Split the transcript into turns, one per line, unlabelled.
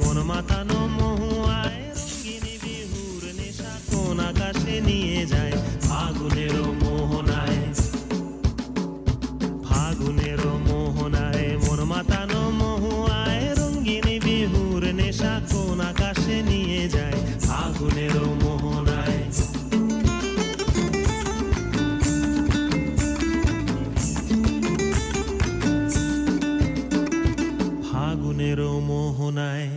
মন মাতানো মহুয়ায় রঙ্গিনী বিহুর নেশা কোন আকাশে নিয়ে যায় ফাগুনের মোহনায়। ফাগুনের মোহনায় মন মাতানো মহুয়ায় রঙ্গিনী বিহুর নেশা কোন আকাশে নিয়ে যায় ফাগুনের মোহনায়। ফাগুনের মোহনায়।